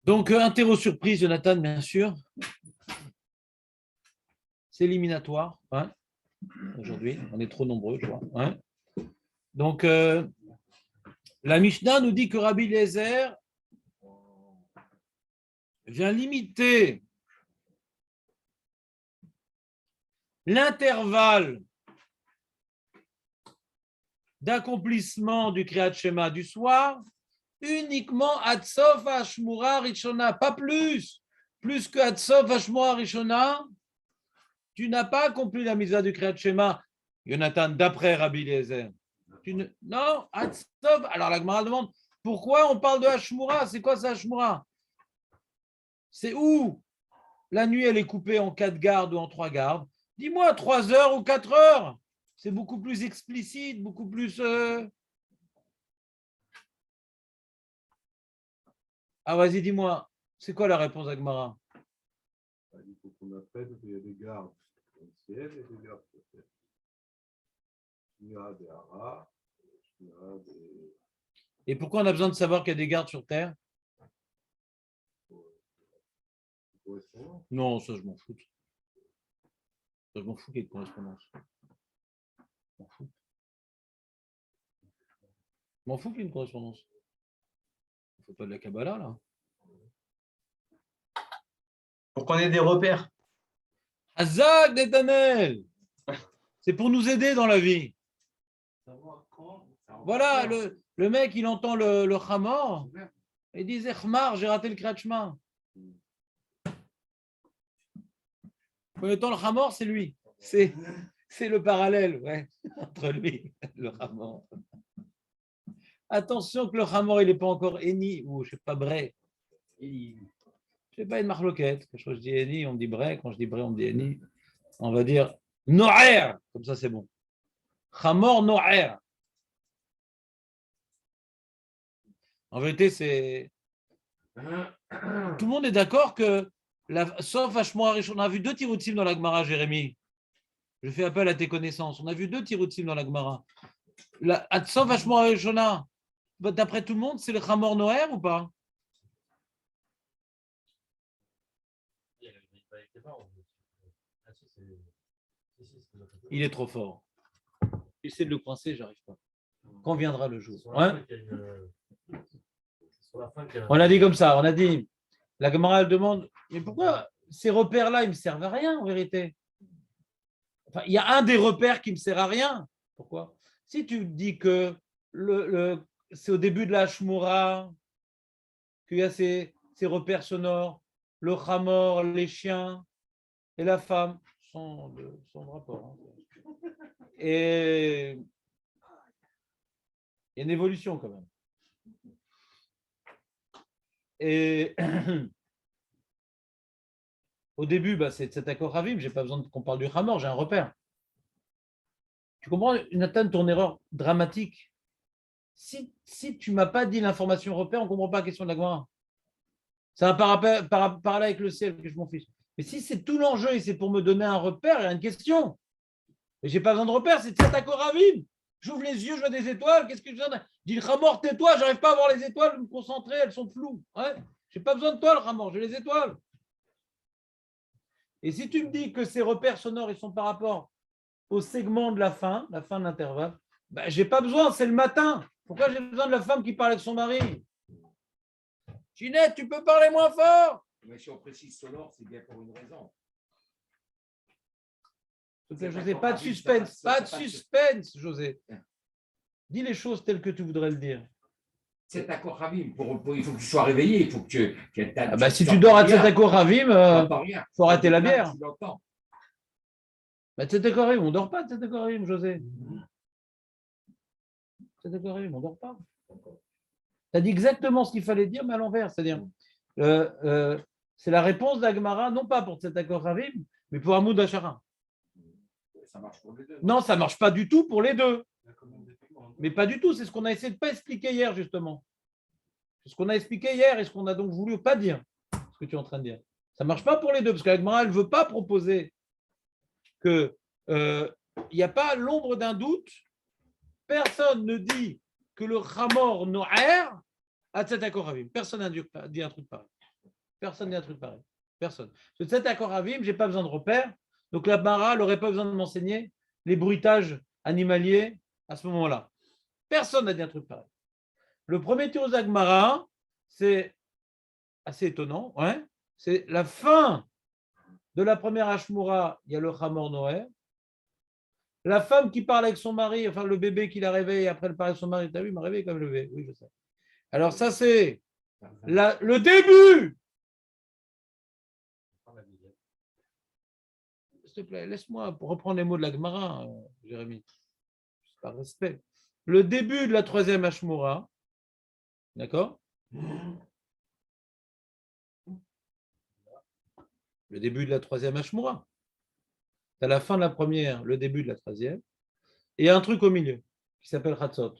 Donc, interro surprise, Jonathan, bien sûr. C'est éliminatoire. Hein. Aujourd'hui, on est trop nombreux, je crois. Hein. Donc, la Mishnah nous dit que Rabbi Eliezer vient limiter l'intervalle d'accomplissement du Kriyat Shema du soir uniquement Adsof Hashmura Rishona, pas plus. Plus que Adsof Hashmura Rishona, tu n'as pas accompli la mitzvah du Kriyat Shema, Jonathan, d'après Rabbi Eliezer. Non, Adsof. Alors la Gemara demande pourquoi on parle de Hashmura. C'est quoi ça, Hashmura? C'est où la nuit elle est coupée en 4 gardes ou en 3 gardes. Dis-moi, 3 heures ou 4 heures. C'est beaucoup plus explicite, beaucoup plus. Ah, vas-y, dis-moi, c'est quoi la réponse d'Agmara? Il faut qu'on appelle qu'il y a des gardes dans le ciel et des gardes sur terre. Il y a des haras, il y a des. Et pourquoi on a besoin de savoir qu'il y a des gardes sur terre? Non, ça je m'en fous. Ça, je m'en fous qu'il y ait de correspondance. Je m'en fous. Je m'en fous qu'il y ait une correspondance. Il ne faut pas de la Kabbalah, là. Pour qu'on ait des repères. Azak Netanel. C'est pour nous aider dans la vie. Voilà, le mec, il entend le Hamor. Il dit Khmar, j'ai raté le Kriyat Shema. Connaissant le Hamor, c'est lui. C'est le parallèle, ouais, entre lui et le Hamor. Attention que le Hamor, il n'est pas encore Eni, ou je ne sais pas, Bré. Je ne sais pas, une marloquette. Quand je dis Eni, on me dit Bré. Quand je dis Bré, on me dit Eni. On va dire Noer. Comme ça, c'est bon. Hamor Noer. En vérité, c'est. Tout le monde est d'accord que, sauf Hashmua Rishon, on a vu 2 tiroutim dans la Gemara, Jérémy. Je fais appel à tes connaissances. On a vu 2 tiroutim dans la Gemara. Sauf Hashmua Rishona, d'après tout le monde, c'est le Hamor Noer ou pas? Il est trop fort. J'essaie de le coincer, j'arrive pas. Quand viendra le jour? Hein? On a dit comme ça, on a dit, la Gemara elle demande, mais pourquoi ces repères-là, ils ne me servent à rien en vérité? Enfin, il y a un des repères qui ne me sert à rien. Pourquoi? Si tu dis que c'est au début de la Shmura qu'il y a ces repères sonores, le Hamor, les chiens et la femme, sans rapport. Hein. Et il y a une évolution quand même. Et au début, c'est cet accord Ravim, je n'ai pas besoin qu'on parle du Hamor, j'ai un repère. Tu comprends, Nathan, ton erreur dramatique? Si tu ne m'as pas dit l'information repère, on ne comprend pas la question de la Gemara. Ça va parler avec le ciel que je m'en fiche. Mais si c'est tout l'enjeu et c'est pour me donner un repère, il y a une question. Et je n'ai pas besoin de repère, c'est cet accord Ravim. J'ouvre les yeux, je vois des étoiles, qu'est-ce que je dis? Je dis le Hamor, tais-toi, j'arrive pas à voir les étoiles, me concentrer, elles sont floues. Ouais. Je n'ai pas besoin de toi, le Hamor, j'ai les étoiles. Et si tu me dis que ces repères sonores, ils sont par rapport au segment de la fin de l'intervalle, je n'ai pas besoin, c'est le matin. Pourquoi j'ai besoin de la femme qui parle avec son mari? Ginette, tu peux parler moins fort? Mais si on précise sonore, c'est bien pour une raison. José, pas de suspense, pas de suspense, José. Dis les choses telles que tu voudrais le dire. Cet accord Ravim, il faut que tu sois réveillé, il faut que tu. Si tu dors à cet accord Ravim, il faut arrêter la bière. Cet accord Ravim, on ne dort pas de cet accord Ravim, José. Cet accord Ravim, on ne dort pas. Tu as dit exactement ce qu'il fallait dire, mais à l'envers. C'est-à-dire, c'est la réponse d'Agmara, non pas pour cet accord Ravim, mais pour Hamoud Hashara. Ça marche pour les deux. Non, ça ne marche pas du tout pour les deux. Mais pas du tout, c'est ce qu'on a essayé de ne pas expliquer hier, justement. C'est ce qu'on a expliqué hier et ce qu'on a donc voulu pas dire, ce que tu es en train de dire. Ça ne marche pas pour les deux, parce que l'Agmara, elle ne veut pas proposer qu'il n'y a pas l'ombre d'un doute. Personne ne dit que le Hamor Noer a cet accord Ravim. Personne n'a dit un truc pareil. Personne n'a un truc pareil. Personne. Sur cet accord Avim, je n'ai pas besoin de repères. Donc la Gemara n'aurait pas besoin de m'enseigner les bruitages animaliers à ce moment-là. Personne n'a dit un truc pareil. Le premier tour Gemara, c'est assez étonnant. Ouais, c'est la fin de la première Ashmura, il y a le Hamor Noé. La femme qui parle avec son mari, enfin le bébé qui la réveille, après elle parle avec son mari, t'as vu, il m'a réveillé comme le bébé. Oui, je sais. Alors ça, c'est le début. S'il te plaît, laisse-moi reprendre les mots de la Gemara, Jérémy. Par respect. Le début de la troisième Ashmura, d'accord? Le début de la troisième Ashmura. Tu as la fin de la première, le début de la troisième, et un truc au milieu qui s'appelle Chatzot.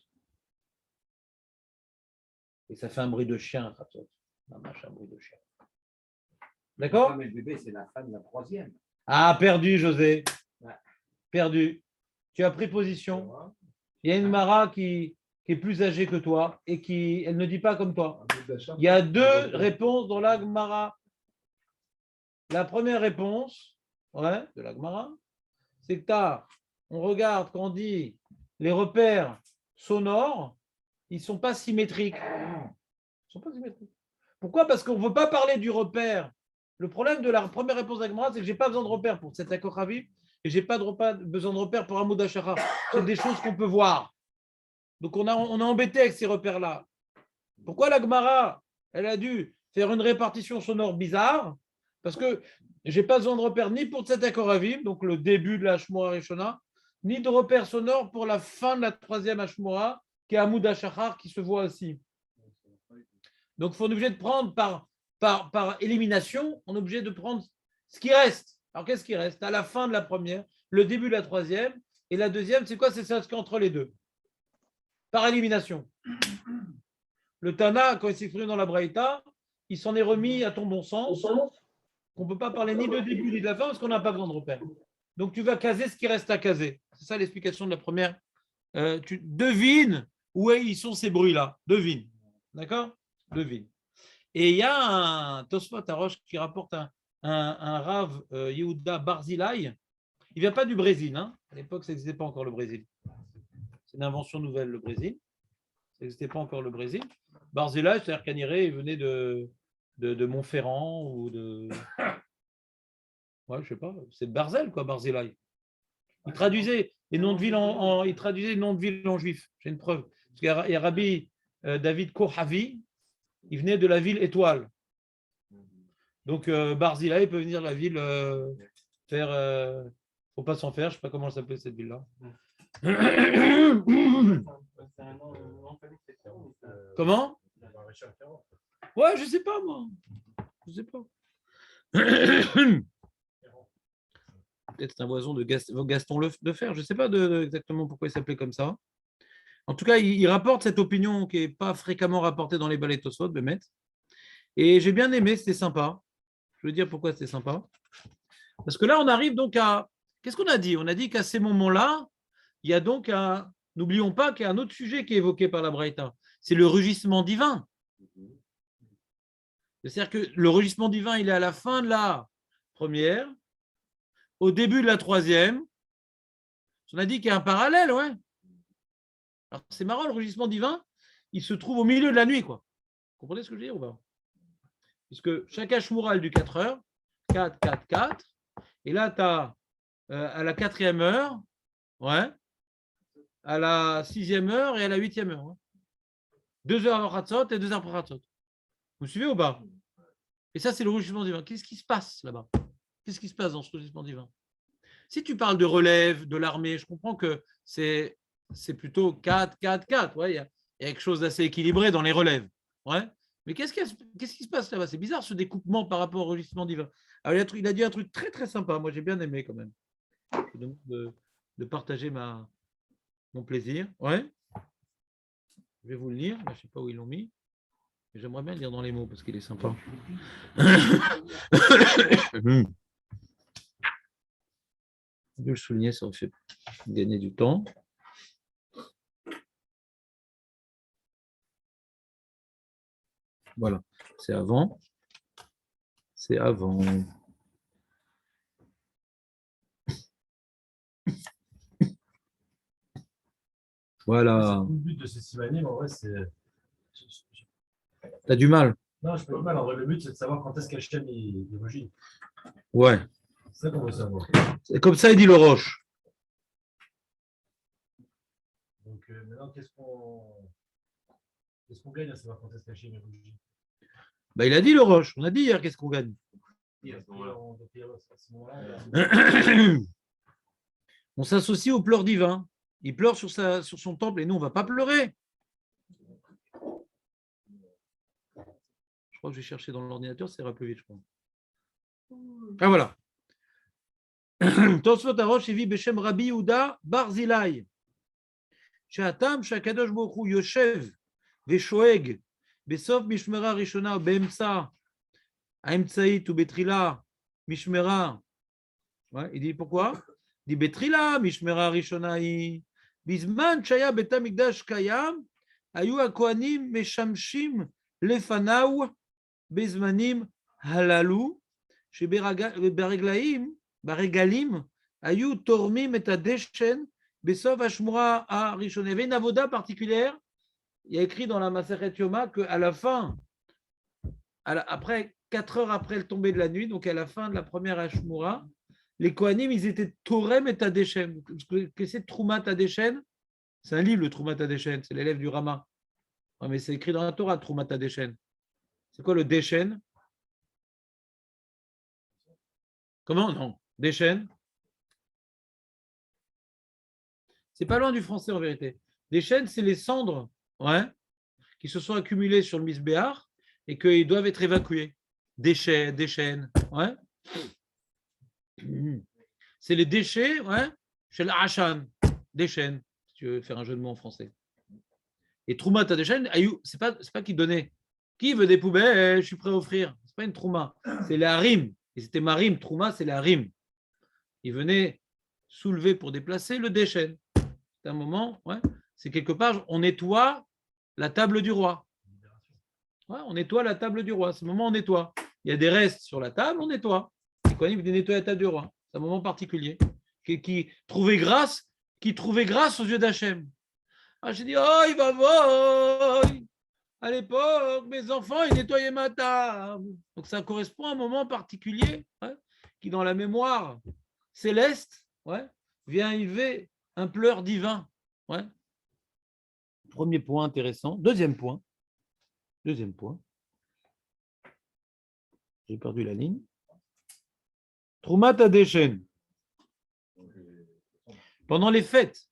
Et ça fait un bruit de chien, Chatzot. Un bruit de chien. D'accord? Le bébé, c'est la fin de la troisième. Ah, perdu, José. Perdu. Tu as pris position. Il y a une Mara qui est plus âgée que toi et elle ne dit pas comme toi. Il y a deux réponses dans la Gemara. La première réponse, de la Gemara, c'est que on regarde quand on dit les repères sonores, ils ne sont pas symétriques. Ils sont pas symétriques. Pourquoi? Parce qu'on ne veut pas parler du repère. Le problème de la première réponse de la Gemara, c'est que je n'ai pas besoin de repères pour cet accord Ravi et je n'ai pas besoin de repères pour Amoud Hashara. C'est des choses qu'on peut voir. Donc on est embêté avec ces repères-là. Pourquoi la Gemara, elle a dû faire une répartition sonore bizarre? Parce que je n'ai pas besoin de repères ni pour cet accord Avim, donc le début de la Shmora Rishona, ni de repères sonores pour la fin de la troisième Ashmora, qui est Amoud Hashachar, qui se voit aussi. Donc on est obligé de prendre par élimination, on est obligé de prendre ce qui reste. Alors qu'est-ce qui reste? À la fin de la première, le début de la troisième, et la deuxième, c'est quoi? C'est ça entre les deux. Par élimination. Le Tana, quand il s'exprime dans la Braïta, il s'en est remis à ton bon sens, qu'on ne peut pas parler ni de début ni de la fin parce qu'on n'a pas besoin de repères. Donc tu vas caser ce qui reste à caser. C'est ça l'explication de la première. Tu devines où ils sont ces bruits-là. Devine. D'accord? Devine. Et il y a un Tosfot Arosh qui rapporte un Rav Yehuda Barzilai. Il ne vient pas du Brésil. Hein. À l'époque, ça n'existait pas encore le Brésil. C'est une invention nouvelle, le Brésil. Ça n'existait pas encore le Brésil. Barzilai, c'est-à-dire qu'Aniré, il venait de Montferrand ou de. Ouais, je sais pas. C'est de Barzel, quoi, Barzilai. Il traduisait les noms de villes il traduisait les noms de villes en juif. J'ai une preuve. Parce qu'il y a Rabbi David Kohavi, il venait de la ville Étoile. Donc Barzilai peut venir de la ville faire. Faut pas s'en faire, je ne sais pas comment elle s'appelait cette ville-là. Comment? Ouais, je ne sais pas, moi. Je ne sais pas. Peut-être c'est un oiseau de Gaston Lefer, je ne sais pas exactement pourquoi il s'appelait comme ça. En tout cas, il rapporte cette opinion qui n'est pas fréquemment rapportée dans les ballets Tosfot, Bémet. Et j'ai bien aimé, c'était sympa. Je veux dire pourquoi c'était sympa. Parce que là, on arrive donc à. Qu'est-ce qu'on a dit? On a dit qu'à ces moments-là, il y a donc un. N'oublions pas qu'il y a un autre sujet qui est évoqué par la Braïta. C'est le rugissement divin. C'est-à-dire que le rugissement divin, il est à la fin de la première, au début de la troisième. On a dit qu'il y a un parallèle, ouais. Alors, c'est marrant, le rugissement divin, il se trouve au milieu de la nuit, quoi. Vous comprenez ce que je veux dire ou pas? Puisque chaque Ashmura du 4 heures, 4, 4, 4, et là, tu as à la 4e heure, ouais, à la 6e heure et à la 8e heure. Ouais. 2 heures avant Khatsot et 2 heures après Khatsot. Vous suivez ou pas? Et ça, c'est le rugissement divin. Qu'est-ce qui se passe là-bas? Qu'est-ce qui se passe dans ce rugissement divin? Si tu parles de relève, de l'armée, je comprends que c'est plutôt 4, 4, 4. Ouais, il y a quelque chose d'assez équilibré dans les relèves. Ouais. Mais qu'est-ce qui se passe là-bas? C'est bizarre ce découpement par rapport au rugissement divin. Alors, il a dit un truc très très sympa. Moi, j'ai bien aimé quand même. Je demande de partager mon plaisir. Ouais. Je vais vous le lire. Je ne sais pas où ils l'ont mis. J'aimerais bien le lire dans les mots parce qu'il est sympa. Je vais le souligner, ça me fait gagner du temps. Voilà, c'est avant. C'est avant. Voilà. Le but de ce simanim, en vrai, c'est. T'as du mal. Non, je peux pas mal. En vrai, le but, c'est de savoir quand est-ce qu'Hachem il rugit. Ouais. C'est ça qu'on veut savoir. C'est comme ça, il dit le Roche. Donc, maintenant, qu'est-ce qu'on gagne à savoir quand est-ce qu'Hachem il rugit? Bah, il a dit le Roche. On a dit hier qu'est-ce qu'on gagne. À ce moment-là, On s'associe aux pleurs divins. Il pleure sur son temple et nous, on ne va pas pleurer. Je crois que je vais chercher dans l'ordinateur, ça ira plus vite, je crois. Ah, voilà. Tosfot Arosh Evi Beshem Rabbi Yehuda Barzilai. She'atam she'akadosh baruch hu yoshev ve'shoeg besof mishmera rishona be'emtsa ha'emtsaït ou betrila mishmera. Ouais, il dit pourquoi? Il dit betrila mishmera rishona hi bizman shaya bet hamikdash kayam hayu hakohanim meshamshim lefanaw bezmanim halalu shebereglaim baregalim hayu tormim et adeshen besov hashmura harishona. Il y avait une avoda particulière. Il y a écrit dans la Masechet Yoma qu'à la fin, après 4 heures après le tombé de la nuit, donc à la fin de la première Hashmura, les Kohanim, ils étaient Torem et Tadeshen. Qu'est-ce que c'est Troumat Tadeshen? C'est un livre, le Troumat Tadeshen, c'est l'élève du Rama. Non, mais c'est écrit dans la Torah, Troumat Tadeshen. C'est quoi le Deshen? Comment? Non, Deshen. C'est pas loin du français en vérité. Deshen, c'est les cendres, ouais, qui se sont accumulées sur le Misbéar et qu'ils doivent être évacués. Deshen, ouais. C'est les déchets, ouais, chez l'Hachan, Deshen, si tu veux faire un jeu de mots en français. Et Trouma Tadeshen, c'est pas qui donnait. Qui veut des poubelles? Je suis prêt à offrir. C'est pas une Trouma, c'est les Harim. Et c'était Marim, Trouma, c'est les Harim. Ils venaient soulever pour déplacer le Deshen. C'est un moment, ouais, c'est quelque part, on nettoie la table du roi. Ouais, on nettoie la table du roi. C'est un moment, on nettoie. Il y a des restes sur la table, on nettoie. Les Kohanim venaient nettoyer la table du roi. C'est un moment particulier qui trouvait grâce aux yeux d'Hachem. Ah, j'ai dit, oh, il va voir. À l'époque, mes enfants, ils nettoyaient ma table. Donc ça correspond à un moment particulier, ouais, qui, dans la mémoire céleste, ouais, vient élever un pleur divin. Ouais. Premier point intéressant. Deuxième point. J'ai perdu la ligne. Troumat Adeshen. Pendant les fêtes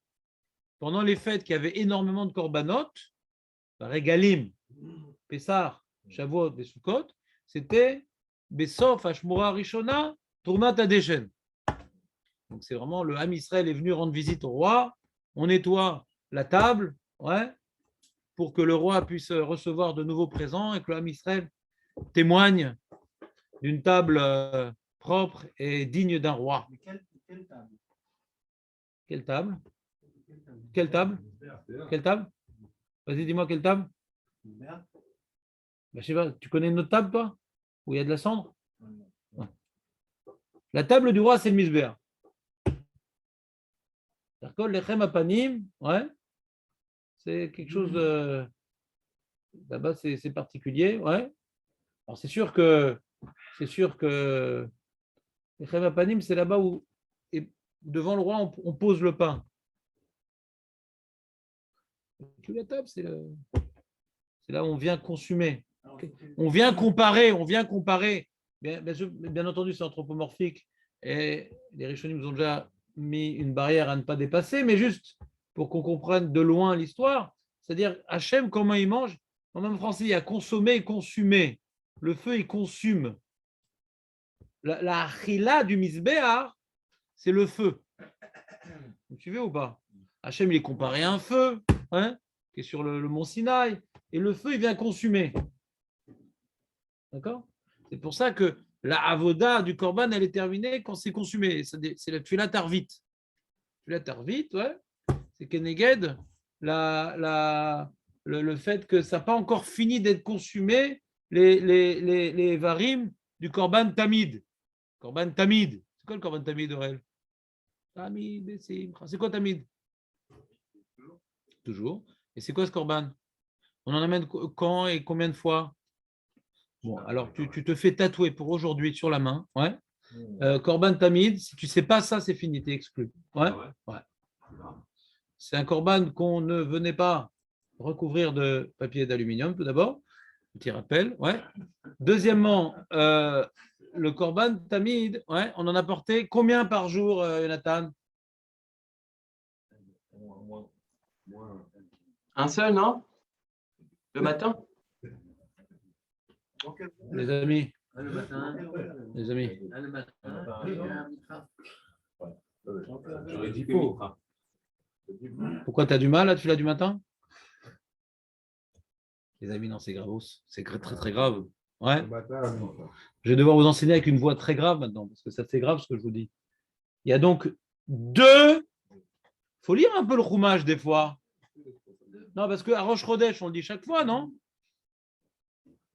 qui avaient énormément de corbanotes, Régalim, Pessar, Shavuot et Sukkot, c'était Besof, Hashmura Rishona, Troumat Adeshen. Donc c'est vraiment le Ham Israël est venu rendre visite au roi, on nettoie la table, ouais, pour que le roi puisse recevoir de nouveaux présents et que le Ham Israël témoigne d'une table propre et digne d'un roi. Quelle table? Quelle table? Quelle table? Quelle table? Vas-y, dis-moi quelle table? Ben, je sais pas, tu connais une autre table, toi? Où il y a de la cendre? Ouais. La table du roi, c'est le Misbéa. D'accord, l'Echem Apanim, ouais. C'est quelque chose de. Là-bas, c'est particulier, ouais. Alors, c'est sûr que. L'Echem Apanim, c'est là-bas où, devant le roi, on pose le pain. La table, c'est là où on vient consommer. On vient comparer. Bien entendu, c'est anthropomorphique. Et les Rishonim nous ont déjà mis une barrière à ne pas dépasser, mais juste pour qu'on comprenne de loin l'histoire. C'est-à-dire, Hachem, comment il mange? En même français, il y a consommer et consumer. Le feu, il consume. La achila du misbéar, c'est le feu. Vous suivez ou pas? Hachem, il est comparé à un feu, hein, qui est sur le mont Sinaï, et le feu, il vient consumer. D'accord? C'est pour ça que la avoda du korban, elle est terminée quand c'est consumé. C'est la tuila tarvit. Tuila tarvit, ouais, c'est keneged, le fait que ça n'a pas encore fini d'être consumé, les varim du Korban Tamid. Korban Tamid. C'est quoi le Korban Tamid, Aurel? Tamid, c'est quoi Tamid? Toujours. Et c'est quoi ce Korban? On en amène quand et combien de fois? Bon, alors tu te fais tatouer pour aujourd'hui sur la main. Ouais. Korban Tamid, si tu ne sais pas ça, c'est fini, tu es exclu. Ouais. Ouais. C'est un Korban qu'on ne venait pas recouvrir de papier d'aluminium, tout d'abord. Petit rappel. Ouais. Deuxièmement, le Korban Tamid, ouais, on en a porté combien par jour, Jonathan? Un seul, non? Le matin? Les amis. Les amis. J'aurais dit faux. Pourquoi tu as du mal à celui-là du matin? Les amis, non, c'est gravos. C'est très, très grave. Ouais. Je vais devoir vous enseigner avec une voix très grave maintenant, parce que ça c'est grave ce que je vous dis. Il y a donc deux. Il faut lire un peu le Chumash des fois. Non, parce qu'à Rosh Chodesh, on le dit chaque fois, non?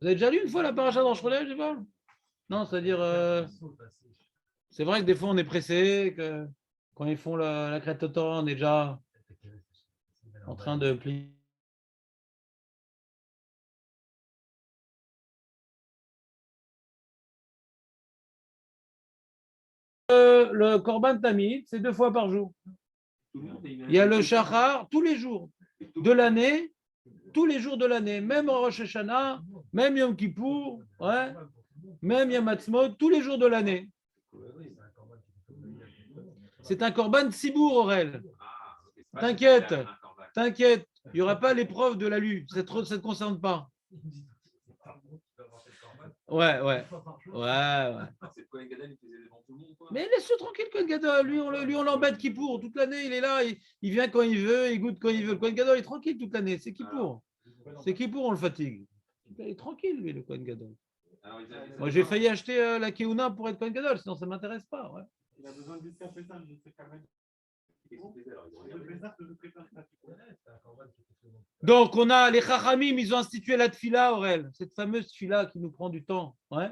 Vous avez déjà lu une fois la paracha de Rosh Chodesh, des fois? Non, c'est-à-dire, c'est vrai que des fois on est pressé, que quand ils font la crête au Torah, on est déjà en train de plier. Le Korban Tamid, c'est 2 fois par jour. Il y a le Shachar tous les jours de l'année, tous les jours de l'année, même en Rosh Hashanah, même Yom Kippour, ouais, même Yom Ha'atzmaut, tous les jours de l'année. C'est un Korban Tzibour, Aurel. T'inquiète, t'inquiète, il n'y aura pas l'épreuve de l'alu, ça ne te concerne pas. Ouais. Mais laisse-le tranquille, Kohen Gadol. Lui, on l'embête Kippour. Toute l'année, il est là, il vient quand il veut, il goûte quand il veut. Le Kohen Gadol est tranquille toute l'année. C'est Kippour. C'est Kippour, on le fatigue. Il est tranquille, lui, le Kohen Gadol. Moi, j'ai failli acheter la Keuna pour être Kohen Gadol, sinon ça ne m'intéresse pas. Ouais. Il a besoin de jusqu'à Pessah, Donc, on a les Chachamim, ils ont institué la Tfila, Aurel, cette fameuse Tfila qui nous prend du temps, ouais,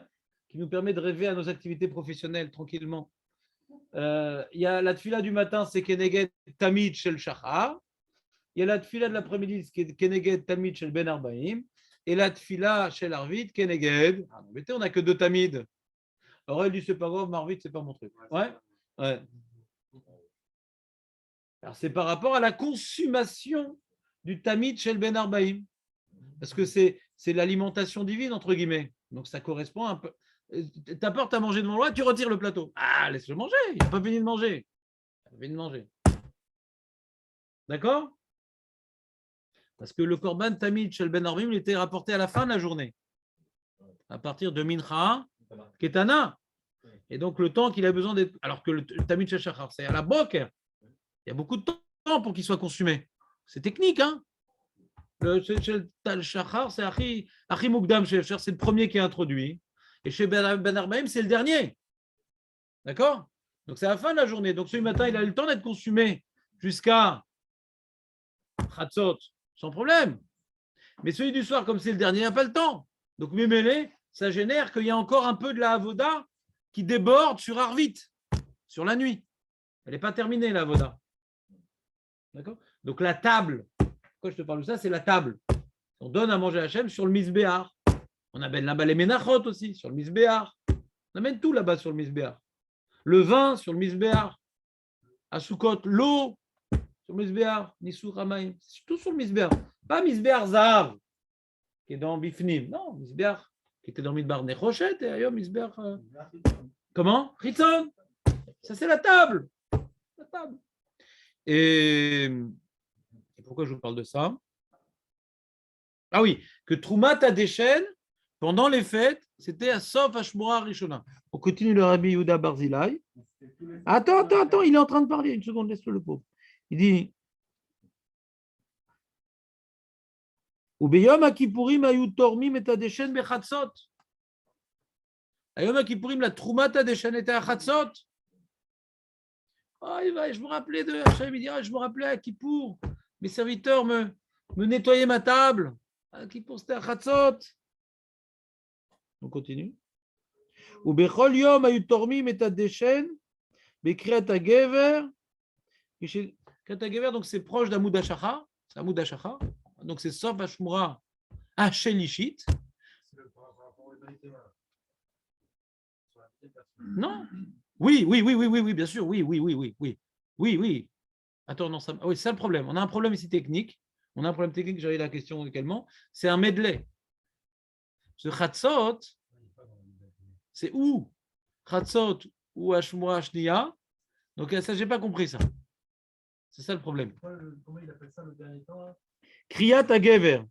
qui nous permet de rêver à nos activités professionnelles tranquillement. Il y a la Tfila du matin, c'est Keneged Tamid Shel Shachar. Il y a la Tfila de l'après-midi, c'est Keneged Tamid Shel Ben Arbaim. Et la Tfila Shel Arvit, Keneged. Ah, embêté, on n'a que 2 Tamid. Aurel dit, c'est pas grave, Marvit, c'est pas mon truc. Ouais. Alors, c'est par rapport à la consommation du Tamid Shel Ben Arbaim. Parce que c'est l'alimentation divine, entre guillemets. Donc, ça correspond un peu. T'apportes à manger devant moi, tu retires le plateau. Ah, laisse-le manger, il n'a pas fini de manger. Il n'a pas fini de manger. D'accord? Parce que le Korban Tamid Shel Ben Arbaim, il était rapporté à la fin de la journée. À partir de Mincha, Ketana. Et donc, le temps qu'il a besoin d'être. Alors que le Tamid Shel Shachar, c'est à la boker. Il y a beaucoup de temps pour qu'il soit consumé. C'est technique, hein? Le Shachar, c'est Achi Mukdam Shel Shachar, c'est le premier qui est introduit. Et chez Ben Arbaim, c'est le dernier. D'accord? Donc, c'est à la fin de la journée. Donc, ce matin, il a eu le temps d'être consumé jusqu'à Chatzot, sans problème. Mais celui du soir, comme c'est le dernier, il n'a pas le temps. Donc, Mémélé, ça génère qu'il y a encore un peu de la avoda qui déborde sur Arvit, sur la nuit. Elle n'est pas terminée, la avoda. D'accord? Donc, la table, pourquoi je te parle de ça, c'est la table. On donne à manger à Hachem sur le Misbéar. On amène là-bas les Ménachot aussi, sur le Misbéar. On amène tout là-bas sur le Misbéar. Le vin sur le Misbéar. À Soukot, l'eau sur le Misbéar. Nissou Ramaïm. C'est tout sur le Misbéar. Pas Misbéar Zahav, qui est dans Bifnim. Non, Misbéar, qui était dans Midbar Nechochet, et ailleurs Misbéar. Comment? Ritzon. Ça, c'est la table. La table. Et pourquoi je vous parle de ça? Ah oui, que Troumat Adeshen, pendant les fêtes, c'était à Sof Hashmora Rishona. On continue le Rabbi Yehuda Barzilai. Attends, il est en train de parler. Une seconde, laisse-le le pauvre. Il dit Ubeyom Akipurim ayu tormim et Adeshen bechatzot. Ayom Akipurim, la Troumat Adeshen était à Chatzot. Oh, je me rappelais de Hachem, il dira, je me rappelais à Kippour, mes serviteurs me nettoyaient ma table. À Kippour, c'était à Chatzot. On continue. Ou bechol yom ayu tormim et adeshen, bekriat hagever. Kriat hagever, donc c'est proche d'Amoud Hashacha. C'est Amoud Hashacha. Donc c'est Sof Hashmura Hashelishit. Non. Oui, bien sûr. Oui. Attends, non, ça, oui, c'est ça le problème. On a un problème ici technique. J'avais la question également. C'est un medley. Ce Chatzot, c'est où Chatzot ou Hashmura Hashniya. Donc ça, j'ai pas compris ça. C'est ça le problème. Comment il appelle ça le dernier temps là? Kriyat Hagever.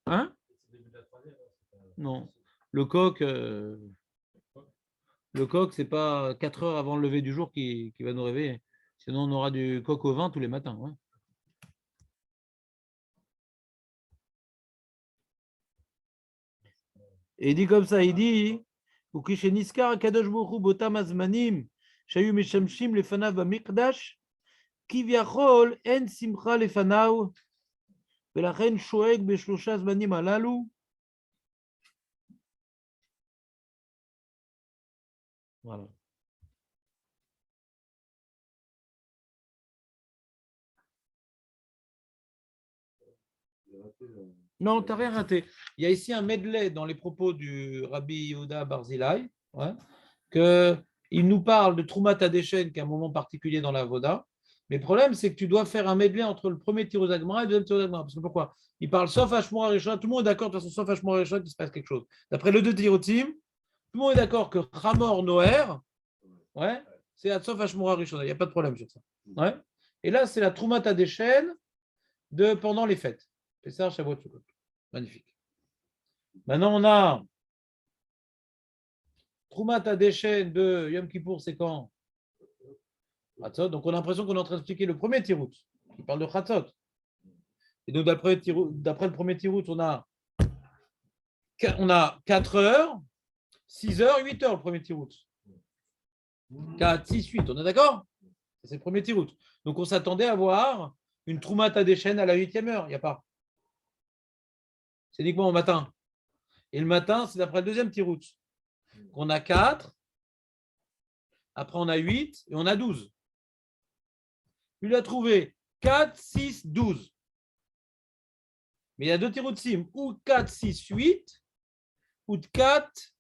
Hein? Non. Le coq, c'est pas 4 heures avant le lever du jour qui va nous réveiller. Sinon, on aura du coq au vin tous les matins. Ouais. Et il dit comme ça, il dit Ukisheniskar Kadosh Baruch Hu botam azmanim shayu meshamshim lefanav bamikdash kivyachol en simcha lefanav velachen shoeg beshlosha zmanim halalu. Voilà. Non, tu n'as rien raté. Il y a ici un medley dans les propos du Rabbi Yehuda Barzilai, qu'il nous parle de Troumat Hadeshen, qui est un moment particulier dans la Voda. Mais le problème, c'est que tu dois faire un medley entre le premier tir aux Agmara et le deuxième tir aux Agmara. Parce que pourquoi? Il parle sauf Hashmura Rishon, tout le monde est d'accord, de toute façon, sauf Hashmura Rishon, qu'il se passe quelque chose. D'après le deux Tirotim, tout le monde est d'accord que Hamor Noer, c'est Sauf Hashmura Rishon. Il n'y a pas de problème sur ça. Ouais. Et là, c'est la Troumat Hadeshen pendant les fêtes. C'est ça, Shavuot Sukkot. Magnifique. Maintenant, on a Troumat Hadeshen de Yom Kippour, c'est quand? Chatzot. Donc, on a l'impression qu'on est en train d'expliquer le premier tirout, qui parle de Chatzot. Et donc, d'après le premier tirout, on a 4 heures, 6 heures, 8 heures le premier tirout. 4, 6, 8, on est d'accord? C'est le premier tirout. Donc, on s'attendait à voir une Troumat Hadeshen à la 8e heure. Il n'y a pas. C'est uniquement au matin. Et le matin, c'est d'après le deuxième tirout. On a 4, après on a 8 et on a 12. Il a trouvé 4, 6, 12. Mais il y a deux tirout sim, ou 4, 6, 8, ou 4,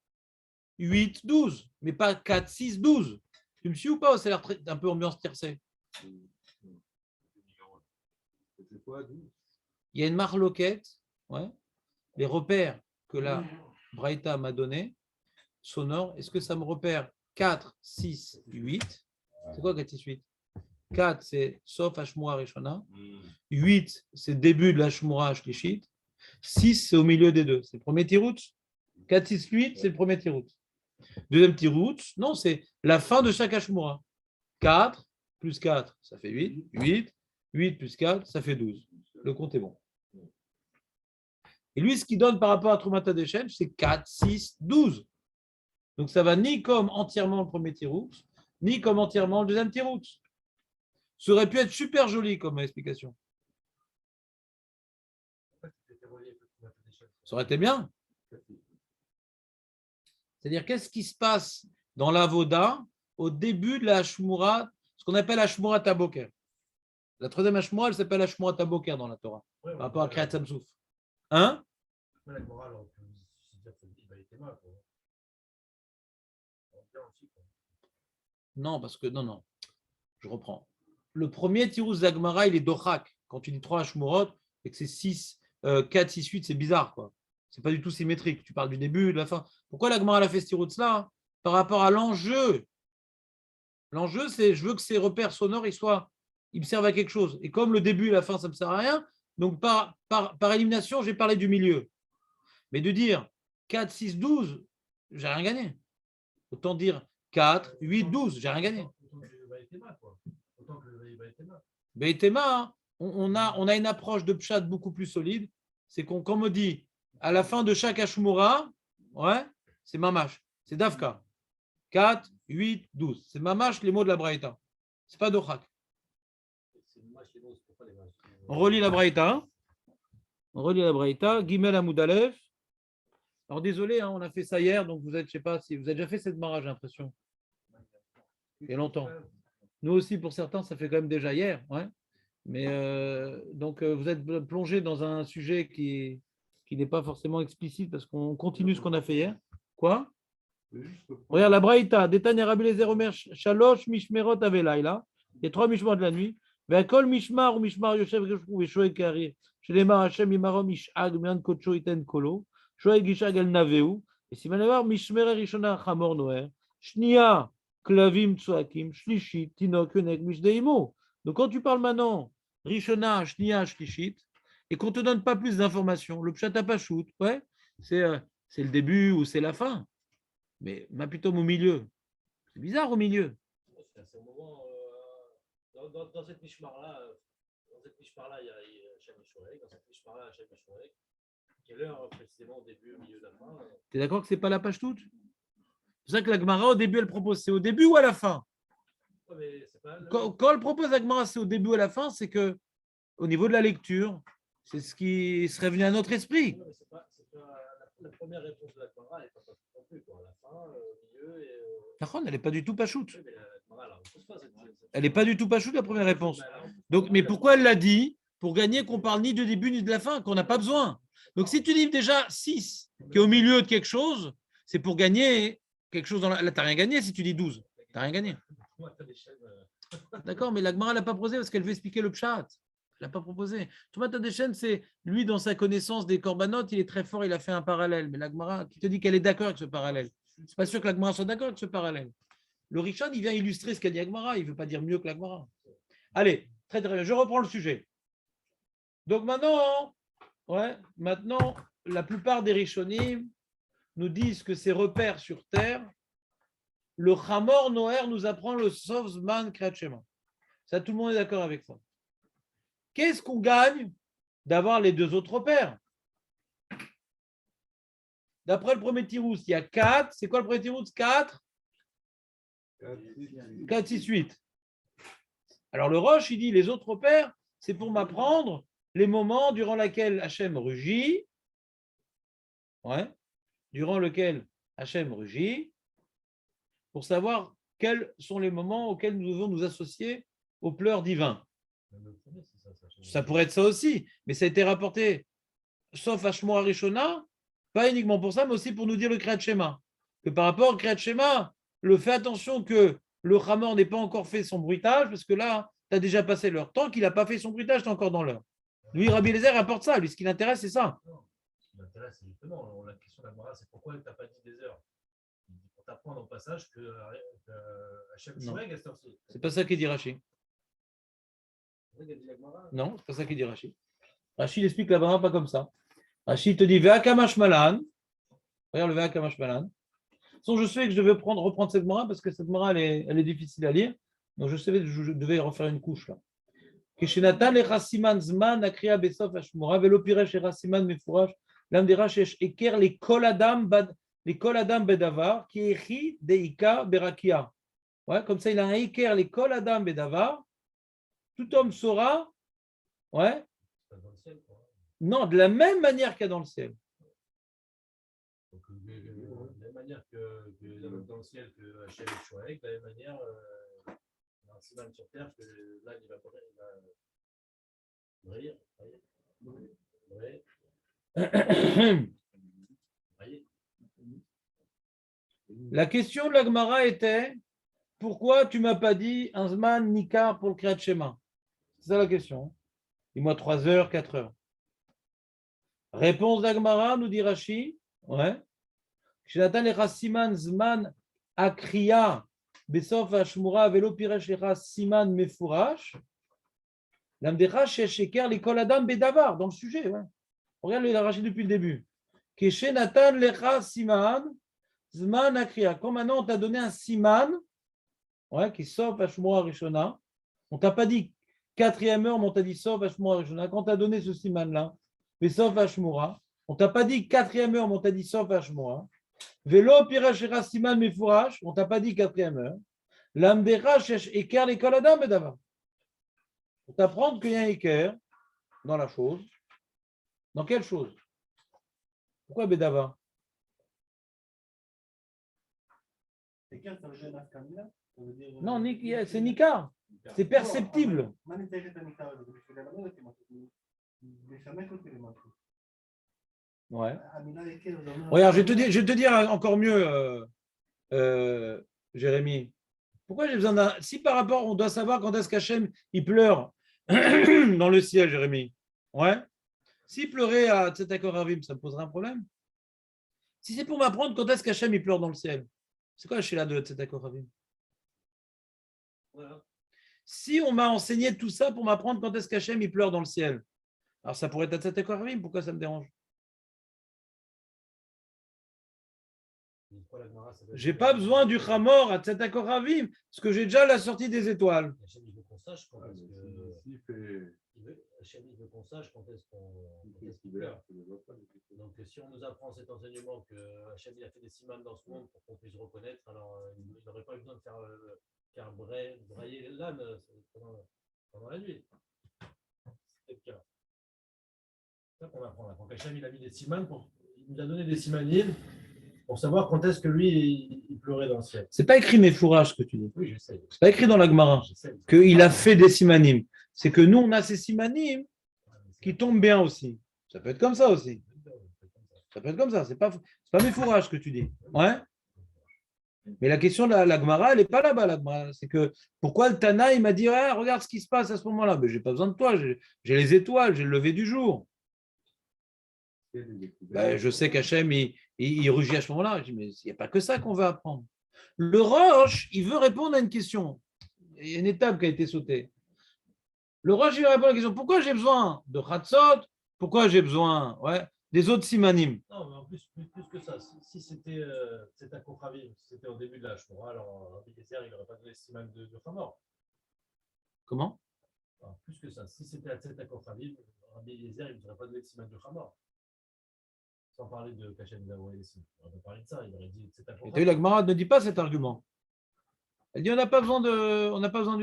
8, 12. Mais pas 4, 6, 12. Tu me suis ou pas? Ça a l'air un peu ambiance tiercée. Il y a une marloquette, les repères que la Braïta m'a donné, sonore, est-ce que ça me repère 4, 6, 8? C'est quoi 4, 6, 8? 4, c'est Sof Hashmura Rishona. 8, c'est début de l'Hashmura Shlishit. 6, c'est au milieu des deux. C'est le premier tirout. 4, 6, 8, c'est le premier tirout. Deuxième tirout, non, c'est la fin de chaque Hashmura. 4 plus 4, ça fait 8. 8 plus 4, ça fait 12. Le compte est bon. Et lui, ce qu'il donne par rapport à Troumat Hadeshen, c'est 4, 6, 12. Donc, ça va ni comme entièrement le premier tirout, ni comme entièrement le deuxième tirout. Ça aurait pu être super joli comme explication. Ça aurait été bien. C'est-à-dire, qu'est-ce qui se passe dans la Voda au début de la Hashmura, ce qu'on appelle Hashmura Taboker. La troisième Hashmura, elle s'appelle Hashmura Taboker dans la Torah, par rapport à Kriyat Samsouf. Hein? Non, parce que, non, je reprends. Le premier Tirous Zagmara, il est Dochak. Quand tu dis 3 Hashmurot et que c'est 6, 4, 6, 8, c'est bizarre, quoi. C'est pas du tout symétrique. Tu parles du début, de la fin. Pourquoi l'Agmara a fait ce Tirous là? Par rapport à l'enjeu. L'enjeu, c'est je veux que ces repères sonores, ils me servent à quelque chose. Et comme le début et la fin, ça ne me sert à rien, donc par élimination, j'ai parlé du milieu. Mais de dire 4, 6, 12, j'ai rien gagné. Autant dire 4, 8, 12, j'ai rien gagné. Beitema, on a une approche de Pshat beaucoup plus solide. C'est qu'on, comme on dit, à la fin de chaque Hashmura, c'est Mamash, c'est Davka. 4, 8, 12. C'est Mamash, les mots de la Braïta. C'est pas Dochak. On relit la Braïta. Gimel Amoud Aleph. Alors désolé, hein, on a fait ça hier, donc vous êtes, je sais pas si vous avez déjà fait cette marage, j'ai l'impression. Il y a longtemps. Nous aussi, pour certains, ça fait quand même déjà hier. Ouais. Mais donc, vous êtes plongé dans un sujet qui n'est pas forcément explicite parce qu'on continue ce qu'on a fait hier. Quoi? Regarde la Braïta. Détania Rabbi Eliezer Omer Shalosh Mishmerot Avelaïla. Il y a 3 mishmar de la nuit. Ve'akol mishmar ou mishmar Yoshev Geshou Veshoe Karir. Shelemar Hashem Imarom Ishag Mian Kocho Iten Kolo. Shoeg Ishag El Naveu. Et si Manavar Mishmere Rishona Chamor Noer. Shnia Klavim Tsuakim. Shlishit Tinok Yonek Mishdeimo. Donc quand tu parles maintenant Rishona, Shnia, Shlishit, et qu'on ne te donne pas plus d'informations, le Pshat Pashut, ouais, c'est le début ou c'est la fin. Mais plutôt au milieu. C'est bizarre au milieu. C'est un moment, dans cette mishmar-là, il y a Hachem Mishorek, dans cette mishmar-là, Hachem Mishorek. Quelle heure précisément au début, au milieu, de la fin? Tu es d'accord que ce n'est pas la page toute? C'est ça que la Gemara, au début, elle propose. C'est au début ou à la fin? Ouais, mais c'est pas Quand elle propose la Gemara, c'est au début ou à la fin, c'est que au niveau de la lecture, c'est ce qui serait venu à notre esprit. Ouais, mais c'est pas la première réponse de la Gemara, elle n'est pas non plus. Quoi. À la fin, au milieu et. Elle n'est pas du tout pachoute. Oui, mais la Gemara, elle ne repose pas. Elle n'est pas du tout pachoute, la première réponse. Donc, mais pourquoi elle l'a dit? Pour gagner qu'on parle ni du début ni de la fin, qu'on n'a pas besoin. Donc, si tu dis déjà 6, qui est au milieu de quelque chose, c'est pour gagner quelque chose. Là, tu n'as rien gagné si tu dis 12. Tu n'as rien gagné. D'accord, mais la Gemara ne l'a pas posé parce qu'elle veut expliquer le pshat. Elle n'a pas proposé. Thomas Tadeshen, c'est lui, dans sa connaissance des corbanotes, il est très fort, il a fait un parallèle. Mais la Gemara, qui te dit qu'elle est d'accord avec ce parallèle? C'est pas sûr que la Gemara soit d'accord avec ce parallèle. Le Richard, il vient illustrer ce qu'a dit la Gemara. Il ne veut pas dire mieux que la Gemara. Allez, très très bien. Je reprends le sujet. Donc maintenant, la plupart des Rishonim nous disent que ces repères sur terre, le Chamor Noer nous apprend le Sovzman Kriyat Shema. Ça, tout le monde est d'accord avec ça. Qu'est-ce qu'on gagne d'avoir les deux autres repères? D'après le premier Tirous, il y a 4. C'est quoi le premier Tirous? 4 4, 6, 8. Alors le Roche, il dit les autres repères, c'est pour m'apprendre les moments durant lesquels Hachem rugit. Ouais. Durant lequel Hachem rugit, pour savoir quels sont les moments auxquels nous devons nous associer aux pleurs divins. Ça pourrait être ça aussi, mais ça a été rapporté, sauf à Shmoa Rishona, pas uniquement pour ça, mais aussi pour nous dire le Kriyat Shema. Que par rapport au Kriyat Shema, fais attention que le Chamor n'ait pas encore fait son bruitage, parce que là, tu as déjà passé l'heure. Tant qu'il n'a pas fait son bruitage, tu es encore dans l'heure. Lui, Rabbi Eliezer apporte ça. Lui, ce qui l'intéresse, c'est ça. Ce qui m'intéresse, c'est justement la question de la morale, c'est pourquoi tu n'as pas dit des heures? Pour t'apprendre au passage que Hachem Shoreg est sorti. C'est pas ça qu'il dit Rashi. Non, c'est pas ça qu'il dit Rashi. Rashi il explique la Gemara pas comme ça. Rashi te dit Ve'akamash malan. Regarde le Ve'akamash malan. Je sais que je devais reprendre cette Gemara parce que cette Gemara elle est difficile à lire. Donc je savais que je devais refaire une couche là. Keshenatan lechasiman zman akriya besof hashmura velo piresh erasiman mefurash lam derash esh eker les kol adam bedavar qui écrit deika berakia. Ouais, comme ça il a un eker les kol adam bedavar. Tout homme saura, ouais. Non, de la même manière qu'il y a dans le ciel. Donc, de la même manière que dans le ciel, que Hachem est Shoreg, de la même manière, un siman sur terre, que là, il va briller. La question de la Gemara était pourquoi tu ne m'as pas dit un Zman Nikar pour le Kriyat Shema? C'est ça la question. Dis-moi 3 heures, 4 heures. Réponse d'Agmara, nous dit Rashi. Ouais. Shenatan lecha siman zman akriya besof hashmura velo piresh lecha siman mefurash. L'amdecha sheker l'école adam bedavar dans le sujet. Ouais. Regarde le Rashi depuis le début. Keshenatan lecha siman zman akriya. Comme maintenant on t'a donné un siman, ouais, qui est sauf hashmura rishona. On t'a pas dit 4e heure, mais on t'a dit sauf hashmura rishona. Quand t'as donné ce siman là. Mais sauf Hashmura. On t'a pas dit 4e heure, mais on t'a dit sauf Hashmura. Vélo Pirash Siman Mefourash, on t'a pas dit 4e heure. L'Amdera cherche Eker l'école Adam Bedava. Pour t'apprendre qu'il y a un Eker dans la chose. Dans quelle chose? Pourquoi Bedava? Tekel, ça veut dire nafkamina. Non, c'est Nika. C'est perceptible. Ouais. Regarde, je vais te dire encore mieux, Jérémy. Pourquoi j'ai besoin d'un. Si par rapport, on doit savoir quand est-ce qu'Hachem il pleure dans le ciel, Jérémy. Ouais. S'il pleurait à Tzedakot Ravim, ça me poserait un problème. Si c'est pour m'apprendre quand est-ce qu'Hachem il pleure dans le ciel, c'est quoi la Sheila de Tzedakot Ravim? Voilà. Si on m'a enseigné tout ça pour m'apprendre quand est-ce qu'Hachem il pleure dans le ciel, alors ça pourrait être Tzedakot Ravim, pourquoi ça me dérange? J'ai pas besoin du Chamor à Tzedakot Ravim, parce que j'ai déjà la sortie des étoiles. Hachem, il veut qu'on sache quand est-ce Hachem, il veut qu'on sache quand est-ce qu'il pleure. Donc, si on nous apprend cet enseignement que Hachem il a fait des simanes dans ce monde pour qu'on puisse reconnaître, alors il n'aurait pas eu besoin de faire brailler l'âne pendant la nuit. C'est le cas. C'est ça qu'on apprend là. Quand Hachem il a mis des simanes, il nous a donné des simanim pour savoir quand est-ce que lui il pleurait dans le ciel. C'est pas écrit Mefourage ce que tu dis. Oui, je sais. C'est pas écrit dans la Gemara qu'il a fait des simanim. C'est que nous, on a ces simanim qui tombent bien aussi. Ça peut être comme ça aussi. Ça peut être comme ça. C'est pas Mefourage ce que tu dis. Ouais. Mais la question de la Gemara, elle n'est pas là-bas. La Gemara. C'est que pourquoi le Tana, il m'a dit ah, regarde ce qui se passe à ce moment-là. Mais j'ai pas besoin de toi. J'ai les étoiles, j'ai le lever du jour. Ben, je sais qu'Hachem, il rugit à ce moment-là. Je dis, mais il n'y a pas que ça qu'on veut apprendre. Le Roche, il veut répondre à une question. Il y a une étape qui a été sautée. Le Roche, il veut répondre à la question. Pourquoi j'ai besoin de Khatsot? Pourquoi j'ai besoin des autres simanim? Non, mais en plus que ça, si c'était à Kochavim, si c'était au début de la Shmura, alors Rabbi Eliezer, il n'aurait pas donné le siman de Chamor. Comment? Alors, plus que ça, si c'était à Kochavim, Rabbi Eliezer, il n'aurait pas donné le siman de Chamor. Sans parler de Kachem Daoué ici. On va parler de ça, il aurait dit c'est à Tu as vu, la Gemara ne dit pas cet argument. Elle dit on n'a pas besoin de.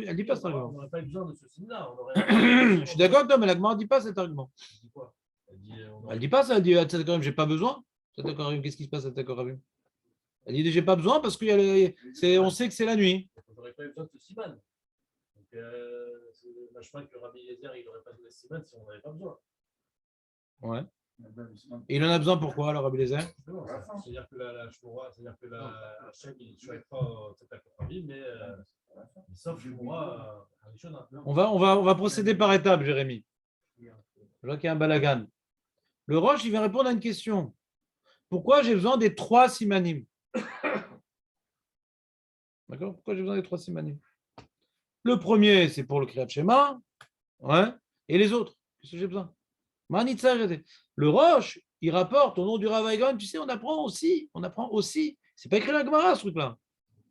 Elle dit pas cet On argument. n'aurait pas eu besoin de ce signe-là. Je suis d'accord avec toi, mais la Gemara ne dit pas cet argument. Elle dit quoi? Elle dit pas ça, elle dit à Tzedakot Ravim, j'ai pas besoin. Tzedakot Ravim, qu'est-ce qui se passe à Tzedakot Ravim? Elle dit j'ai pas besoin parce qu'on sait que c'est la nuit. On n'aurait pas eu besoin de ce siman. Donc, c'est vachement que Rabbi Eliezer, il n'aurait pas donné ce siman si on n'avait pas besoin. Ouais. Et il en a besoin pourquoi alors Rabbi Eliezer? C'est-à-dire que la Shmura, c'est-à-dire que la Hachem, il ne choisit pas Tzedakot Ravim, mais sauf Shmura à Rishona. On va procéder par étapes, Jérémy. Je vois qu'il y a un balagan. Le Roche, il vient répondre à une question. Pourquoi j'ai besoin des 3 simanim? D'accord? Pourquoi j'ai besoin des 3 simanim? Le premier, c'est pour le Kriyat Shema. Ouais. Et les autres, qu'est-ce que j'ai besoin? Le Roche, il rapporte au nom du Rav Eigon, tu sais, on apprend aussi. C'est pas écrit dans la Gemara, ce truc-là.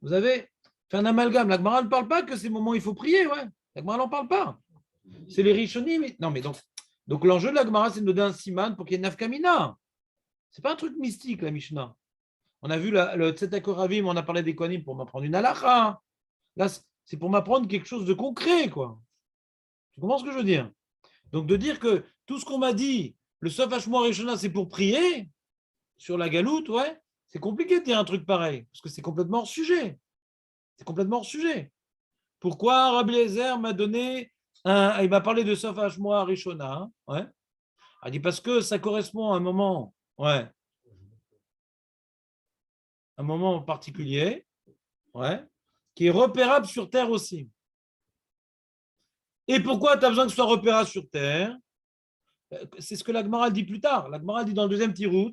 Vous avez fait un amalgame. La Gemara ne parle pas que ces moments où il faut prier, ouais. La Gemara n'en parle pas. C'est les Rishonim. Non, mais donc l'enjeu de la Gemara, c'est de nous donner un siman pour qu'il y ait une nafkamina. C'est pas un truc mystique, la Mishnah. On a vu le Tzedakot Ravim, on a parlé des Kohanim pour m'apprendre une halakha. Là, c'est pour m'apprendre quelque chose de concret, quoi. Tu comprends ce que je veux dire? Donc de dire que tout ce qu'on m'a dit, le Sof Hashmua Rishona, c'est pour prier sur la galoute, ouais, c'est compliqué de dire un truc pareil, parce que c'est complètement hors sujet. C'est complètement hors sujet. Pourquoi Rabbi Eliezer m'a donné il m'a parlé de Sof Hashmua Rishona, ouais. Il dit parce que ça correspond à un moment, ouais, un moment particulier, ouais, qui est repérable sur Terre aussi. Et pourquoi tu as besoin que ce soit repérable sur Terre? C'est ce que la Gemara dit plus tard. La Gemara dit dans le deuxième tirout.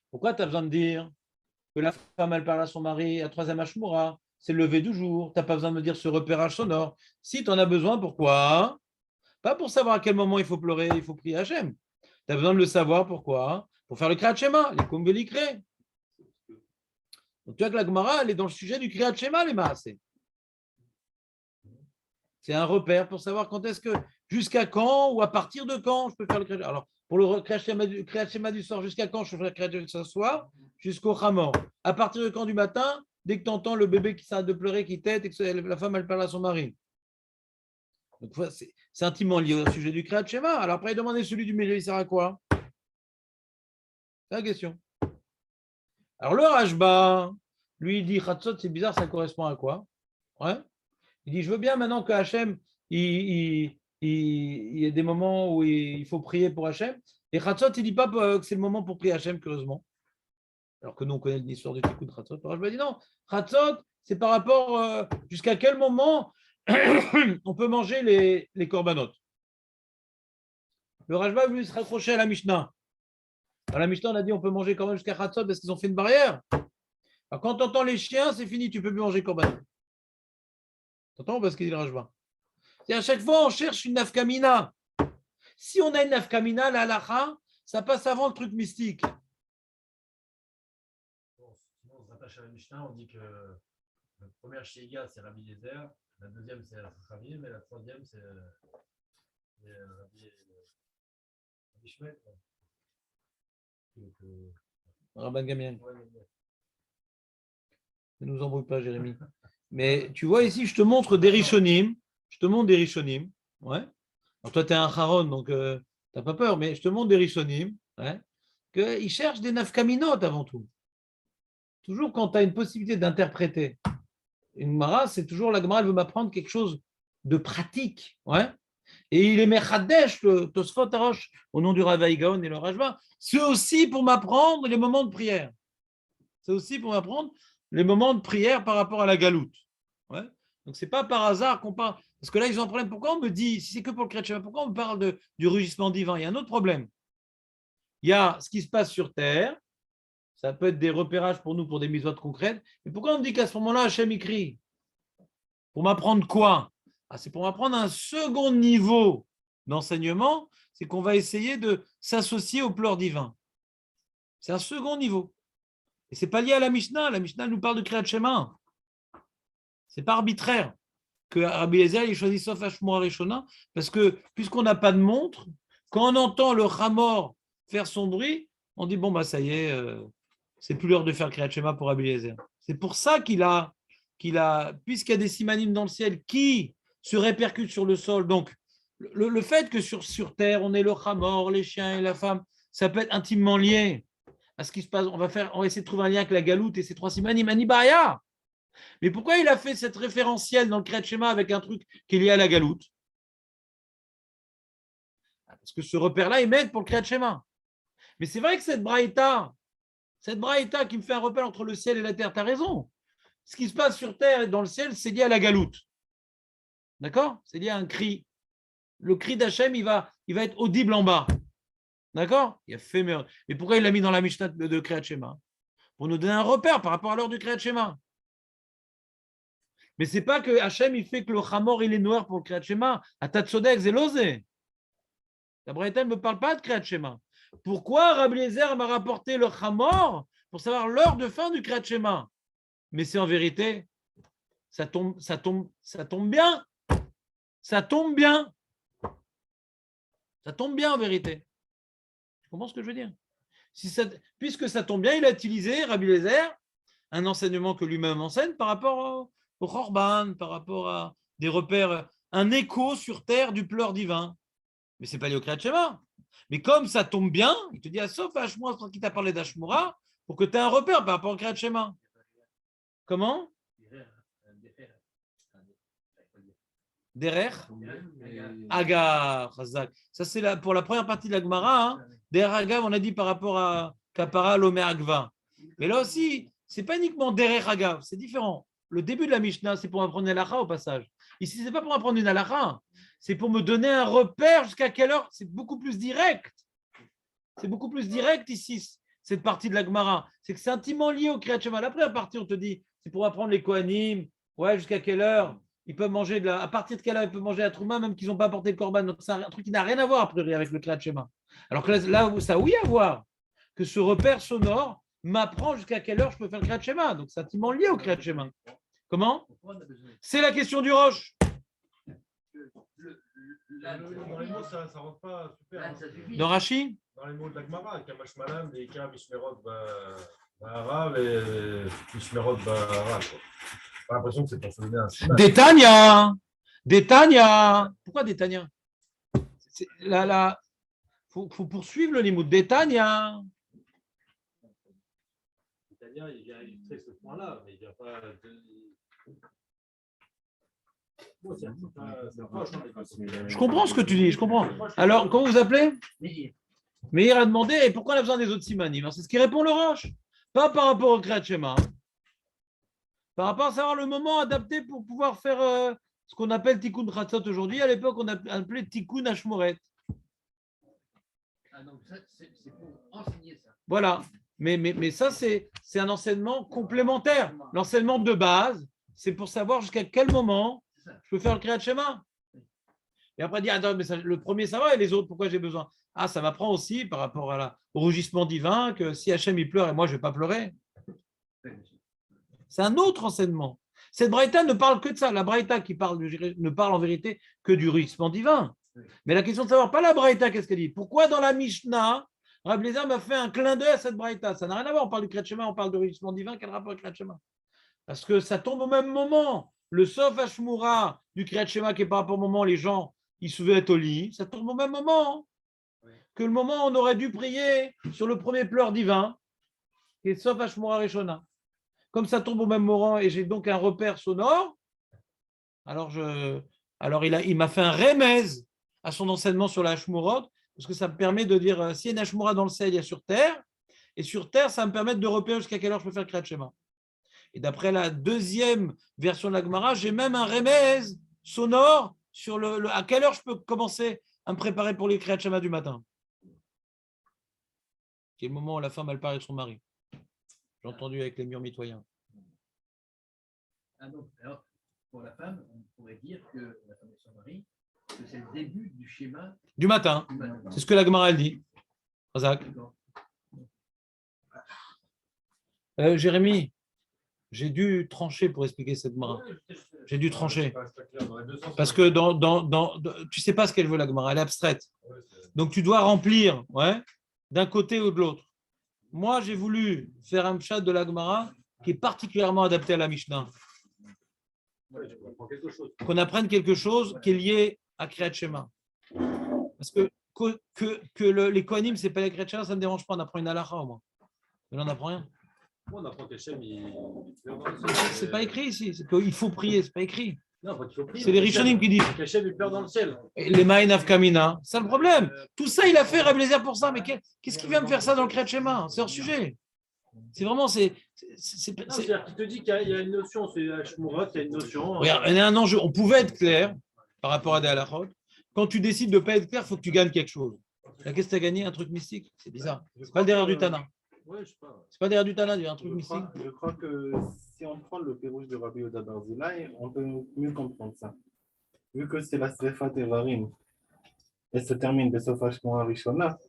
Pourquoi tu as besoin de dire que la femme, elle parle à son mari à 3e Hashmura, c'est le lever du jour. Tu n'as pas besoin de me dire ce repérage sonore. Si tu en as besoin, pourquoi? Pas pour savoir à quel moment il faut pleurer, il faut prier Hachem. Tu as besoin de le savoir, pourquoi? Pour faire le Kriyat Shema, les Kumbelikré. Donc tu vois que la Gemara, elle est dans le sujet du Kriyat Shema, les Maasé. C'est un repère pour savoir quand est-ce que, jusqu'à quand ou à partir de quand je peux faire le Kriyat Shema. Alors, pour le Kriyat Shema du soir, jusqu'à quand je peux faire le Kriyat Shema du soir? Jusqu'au Chamor. À partir de quand du matin? Dès que tu entends le bébé qui s'arrête de pleurer, qui tète, et que la femme, elle parle à son mari. Donc, c'est intimement lié au sujet du Kriyat Shema. Alors, après, demandez celui du milieu, il sert à quoi? C'est la question. Alors le Rashba, lui, il dit Chatzot, c'est bizarre, ça correspond à quoi? Ouais. Il dit, je veux bien maintenant que Hachem, il y a des moments où il faut prier pour Hachem. Et Chatzot, il ne dit pas que c'est le moment pour prier Hachem, curieusement. Alors que nous, on connaît l'histoire du Tikkun de Chatzot. Alors je me dis non, Chatzot, c'est par rapport jusqu'à quel moment on peut manger les corbanotes. Le Rashba voulait se raccrocher à la Mishnah. À la Mishnah, on a dit on peut manger quand même jusqu'à Chatzot parce qu'ils ont fait une barrière. Alors quand tu entends les chiens, c'est fini, tu ne peux plus manger corbanot. Tu entends parce qu'il dit le Rashba. C'est à chaque fois, on cherche une nafkamina. Si on a une nafkamina, la halacha, ça passe avant le truc mystique. Bon, sinon, on se rattache à la Mishnah, on dit que la première Sheiga, c'est Rabbi Yezer, la deuxième, c'est Rabbi, mais la troisième, c'est Rabbi Shmuel. Rabban Gamliel. Ouais, Ne nous embrouille pas, Jérémy. Mais tu vois ici, je te montre des Rishonim. Je te montre des Rishonim. Ouais. Alors toi, tu es un Haron, donc tu n'as pas peur, mais je te montre des Rishonim. Ouais. Qu'ils cherchent des nafkaminot avant tout. Toujours quand tu as une possibilité d'interpréter une Gemara, c'est toujours la Gemara, elle veut m'apprendre quelque chose de pratique. Ouais. Et il est Mechadesh, le Tosfot Arosh, au nom du Ravaï Gaon et le Rashba. C'est aussi pour m'apprendre les moments de prière. C'est aussi pour m'apprendre les moments de prière par rapport à la galoute. Ouais. Donc, ce n'est pas par hasard qu'on parle. Parce que là, ils ont un problème. Pourquoi on me dit, si c'est que pour le chrétien, pourquoi on me parle du rugissement divin? Il y a un autre problème. Il y a ce qui se passe sur terre. Ça peut être des repérages pour nous, pour des mises concrètes. Mais pourquoi on me dit qu'à ce moment-là, Hachem écrit? Pour m'apprendre quoi? C'est pour m'apprendre un second niveau d'enseignement. C'est qu'on va essayer de s'associer au pleur divin. C'est un second niveau. Et ce n'est pas lié à la Mishnah. La Mishnah nous parle de Kriyat Shema. Ce n'est pas arbitraire que Rabbi Eliezer ait choisi Sof Hashmua Rishona, parce que puisqu'on n'a pas de montre, quand on entend le Hamor faire son bruit, on dit bon, bah ça y est, c'est plus l'heure de faire Kriyat Shema pour Rabbi Eliezer. C'est pour ça qu'il a puisqu'il y a des simanim dans le ciel qui se répercutent sur le sol, donc le fait que sur terre, on ait le Hamor, les chiens et la femme, ça peut être intimement lié à ce qui se passe. On va essayer de trouver un lien avec la galoute et ces trois simanim, Anibaya. Mais pourquoi il a fait cette référentielle dans le Kriyat Shema avec un truc qui est lié à la galoute? Parce que ce repère-là, il m'aide pour le Kriyat Shema. Mais c'est vrai que cette braïta qui me fait un repère entre le ciel et la terre, tu as raison. Ce qui se passe sur terre et dans le ciel, c'est lié à la galoute. D'accord? C'est lié à un cri. Le cri d'Hachem, il va être audible en bas. D'accord? Il a fait mais pourquoi il l'a mis dans la Mishnah de Kriyat Shema? Pour nous donner un repère par rapport à l'heure du Kriyat Shema. Mais ce n'est pas que Hachem, il fait que le Hamor, il est noir pour le Kriyat Shema. Atatsodek, Zélosé. La Braïta ne me parle pas de Kriyat Shema. Pourquoi Rabbi Eliezer m'a rapporté le Hamor pour savoir l'heure de fin du Kriyat Shema? Mais c'est en vérité, ça tombe bien. Ça tombe bien. Ça tombe bien en vérité. Tu comprends ce que je veux dire? Puisque ça tombe bien, il a utilisé, Rabbi Eliezer, un enseignement que lui-même enseigne par rapport au Khorban, par rapport à des repères, un écho sur terre du pleur divin. Mais ce n'est pas lié au Kriyat Shema. Mais comme ça tombe bien, il te dit à sauf Hashmura, qui t'a parlé d'Hashmura, pour que tu aies un repère par rapport au Kriyat Shema. Comment? Derer Agar. Ça, c'est pour la première partie de la Gemara. Hein. Derer Agar, on a dit par rapport à Kapara, l'Omer Agva. Mais là aussi, ce n'est pas uniquement Derer Agar, c'est différent. Le début de la Mishnah, c'est pour apprendre une halakha au passage. Ici, ce n'est pas pour apprendre une halakha, c'est pour me donner un repère jusqu'à quelle heure. C'est beaucoup plus direct. C'est beaucoup plus direct ici, cette partie de la Gemara. C'est que c'est intimement lié au Kriyat Shema. La première partie, on te dit, c'est pour apprendre les Kohanim. Ouais, jusqu'à quelle heure ils peuvent manger à partir de quelle heure ils peuvent manger la trouma, même qu'ils n'ont pas apporté le korban. Donc, c'est un truc qui n'a rien à voir, a priori, avec le Kriyat Shema. Alors que là, ça a oui à voir. Que ce repère sonore m'apprend jusqu'à quelle heure je peux faire le Kriyat Shema. Donc, c'est intimement lié au Kriyat Shema. Comment? C'est la question du Roche. Dans les mots, ça ne rentre pas super. Dans Rashi? Dans les mots de la Gemara, Kamash Malam, Beika, Mishmerot, Baharav et Mishmerot, Baharav. J'ai l'impression que c'est pour se donner un signe. Détania. Pourquoi Détania? Là, faut poursuivre le limoud. Détania. bien, il vient illustrer ce point-là, mais il n'y a pas de. Bon, c'est proche, hein, Je comprends ce que tu dis, je comprends. Alors, comment vous appelez Meir a demandé, et pourquoi on a besoin des autres simanim? C'est ce qui répond le Roche. Pas par rapport au Kriyat Shema. Par rapport à savoir le moment adapté pour pouvoir faire ce qu'on appelle Tikkun Chatzot aujourd'hui. À l'époque, on appelait Tikkun Hashmoret. Ah, donc ça, c'est pour enseigner ça. Voilà. Mais ça, c'est un enseignement complémentaire. L'enseignement de base, c'est pour savoir jusqu'à quel moment je peux faire le Kriyat Shema. Et après, dire, attends, mais le premier, ça va, et les autres, pourquoi j'ai besoin? Ah, ça m'apprend aussi par rapport au rugissement divin que si Hachem il pleure et moi je ne vais pas pleurer. C'est un autre enseignement. Cette braïta ne parle que de ça. La braïta qui parle ne parle en vérité que du rugissement divin. Mais la question de savoir, pas la braïta, qu'est-ce qu'elle dit? Pourquoi dans la Mishnah, Rabbi Eliezer m'a fait un clin d'œil à cette braïta? Ça n'a rien à voir. On parle du Kriyat Shema, on parle du rugissement divin. Quel rapport avec le Kriyat Shema? Parce que ça tombe au même moment. Le Sof Hashmura du Kriyat Shema qui est par rapport au moment où les gens ils se souviennent être au lit, ça tombe au même moment que le moment où on aurait dû prier sur le premier pleur divin, qui est Sof Hashmura Rishona. Comme ça tombe au même moment et j'ai donc un repère sonore, alors il m'a fait un remez à son enseignement sur la Hashmurot, parce que ça me permet de dire s'il y a une Hashmura dans le ciel, il y a sur terre, et sur terre, ça va me permet de repérer jusqu'à quelle heure je peux faire le Kriyat Shema. Et d'après la deuxième version de la Gemara, j'ai même un remez sonore sur à quelle heure je peux commencer à me préparer pour les Kriyat Shema du matin. Qui est le moment où la femme elle parle avec son mari. J'ai entendu avec les murs mitoyens. Ah donc, alors, pour la femme, on pourrait dire que la femme de son mari, que c'est le début du schéma Du matin. du matin. C'est ce que la Gemara elle dit. Razak. Jérémy, j'ai dû trancher pour expliquer cette Gemara. J'ai dû trancher. Parce que tu ne sais pas ce qu'elle veut, la Gemara. Elle est abstraite. Donc, tu dois remplir d'un côté ou de l'autre. Moi, j'ai voulu faire un pshat de la Gemara qui est particulièrement adapté à la Mishnah. Qu'on apprenne quelque chose qui est lié à Kriyat Shema. Parce que les Kohanim, ce n'est pas les Kriyat Shema, ça ne me dérange pas. On apprend une halakha au moins. Mais là, on n'apprend rien. on apprend qu'Hachem, C'est pas écrit ici. C'est qu'il faut prier, c'est pas écrit. Non, il faut prier. C'est les Rishonim qui disent. Qu'Hachem, il pleure dans le ciel. Et les Ma'in Afkamina, c'est le problème. Tout ça, il a fait Rabbi Eliezer pour ça. Mais qu'est-ce qui vient me faire ça dans le Kriyat Shema? C'est hors sujet. C'est vraiment. C'est-à-dire qu'il te dit qu'il y a une notion, c'est Hashmurat, il y a une notion. Regarde, il y a un enjeu. On pouvait être clair par rapport à des halachot. Quand tu décides de ne pas être clair, il faut que tu gagnes quelque chose. Là, qu'est-ce que tu as gagné? Un truc mystique. C'est bizarre. C'est pas le derrière du Tana. Ouais, je sais pas. C'est pas derrière du Tana, il y a un truc mystique. Je crois que si on prend le pérouge de Rabbi Yehuda Barzilai, on peut mieux comprendre ça. Vu que c'est la Srefat Evarim, elle se termine de Sof Hashmura Rishona,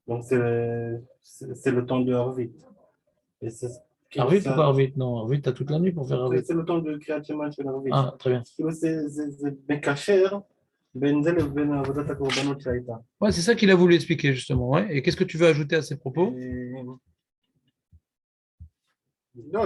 donc c'est le temps de Harvit. Harvit ou pas Harvit? Non, Harvit, tu as toute la nuit pour faire Harvit. C'est le temps de Kriyat Shema chez Harvit. Ah, très bien. C'est Mekacher, Ben Zel et Ben Avodat HaKorbanot Shaita. Ouais, c'est ça qu'il a voulu expliquer justement. Ouais. Et qu'est-ce que tu veux ajouter à ces propos? Non,